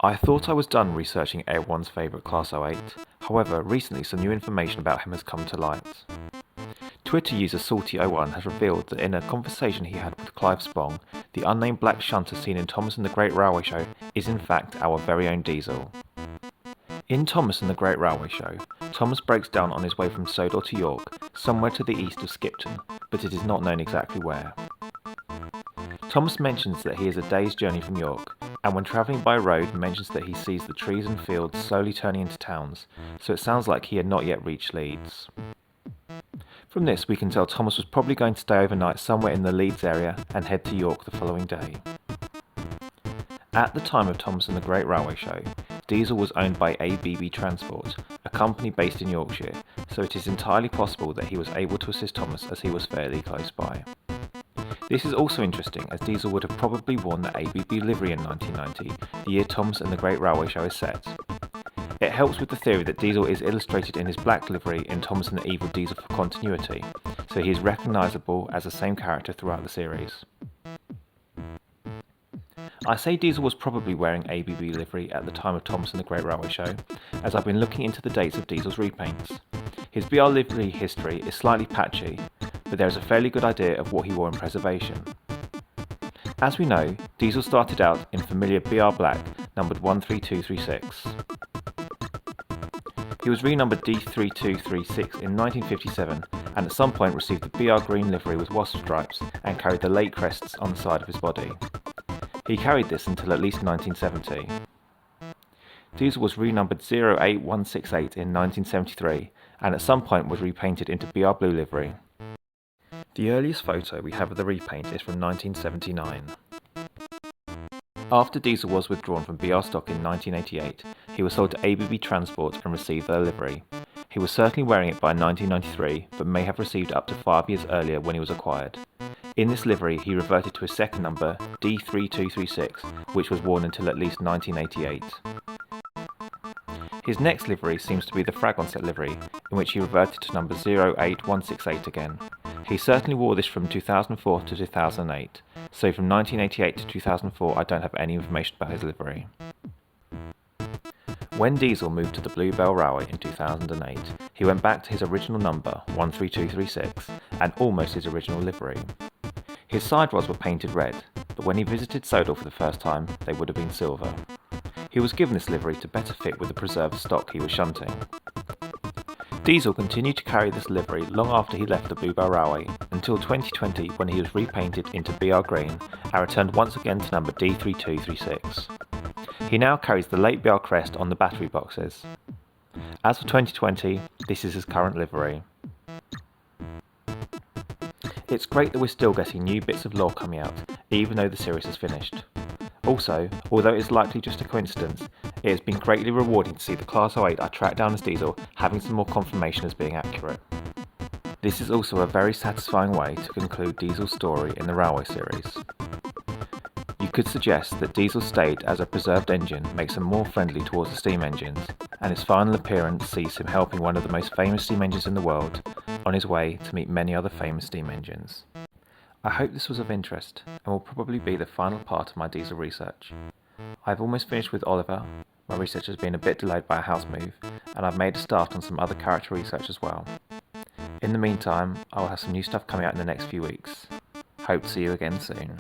I thought I was done researching everyone's favourite Class 08, however recently some new information about him has come to light. Twitter user Salty01 has revealed that in a conversation he had with Clive Spong, the unnamed black shunter seen in Thomas and the Great Railway Show is in fact our very own Diesel. In Thomas and the Great Railway Show, Thomas breaks down on his way from Sodor to York, somewhere to the east of Skipton, but it is not known exactly where. Thomas mentions that he is a day's journey from York, and when travelling by road mentions that he sees the trees and fields slowly turning into towns, so it sounds like he had not yet reached Leeds. From this we can tell Thomas was probably going to stay overnight somewhere in the Leeds area and head to York the following day. At the time of Thomas and the Great Railway Show, Diesel was owned by ABB Transport, a company based in Yorkshire, so it is entirely possible that he was able to assist Thomas as he was fairly close by. This is also interesting as Diesel would have probably worn the ABB livery in 1990, the year Thomas and the Great Railway Show is set. It helps with the theory that Diesel is illustrated in his black livery in Thomas and the Evil Diesel for continuity, so he is recognisable as the same character throughout the series. I say Diesel was probably wearing ABB livery at the time of Thomas and the Great Railway Show, as I've been looking into the dates of Diesel's repaints. His BR livery history is slightly patchy, but there is a fairly good idea of what he wore in preservation. As we know, Diesel started out in familiar BR black, numbered 13236. He was renumbered D3236 in 1957 and at some point received the BR green livery with wasp stripes and carried the lake crests on the side of his body. He carried this until at least 1970. Diesel was renumbered 08168 in 1973 and at some point was repainted into BR blue livery. The earliest photo we have of the repaint is from 1979. After Diesel was withdrawn from BR stock in 1988, he was sold to ABB Transport and received their livery. He was certainly wearing it by 1993, but may have received up to 5 years earlier when he was acquired. In this livery, he reverted to his second number, D3236, which was worn until at least 1988. His next livery seems to be the Fragon set livery, in which he reverted to number 08168 again. He certainly wore this from 2004 to 2008, so from 1988 to 2004 I don't have any information about his livery. When Diesel moved to the Bluebell Railway in 2008, he went back to his original number, 13236, and almost his original livery. His side rods were painted red, but when he visited Sodor for the first time, they would have been silver. He was given this livery to better fit with the preserved stock he was shunting. Diesel continued to carry this livery long after he left the Bluebell Railway, until 2020 when he was repainted into BR green and returned once again to number D3236. He now carries the late BR crest on the battery boxes. As for 2020, this is his current livery. It's great that we're still getting new bits of lore coming out, even though the series is finished. Also, although it is likely just a coincidence, it has been greatly rewarding to see the Class 08 I tracked down as Diesel having some more confirmation as being accurate. This is also a very satisfying way to conclude Diesel's story in the Railway series. You could suggest that Diesel stayed as a preserved engine makes him more friendly towards the steam engines, and his final appearance sees him helping one of the most famous steam engines in the world on his way to meet many other famous steam engines. I hope this was of interest and will probably be the final part of my Diesel research. I've almost finished with Oliver, my research has been a bit delayed by a house move, and I've made a start on some other character research as well. In the meantime, I will have some new stuff coming out in the next few weeks. Hope to see you again soon.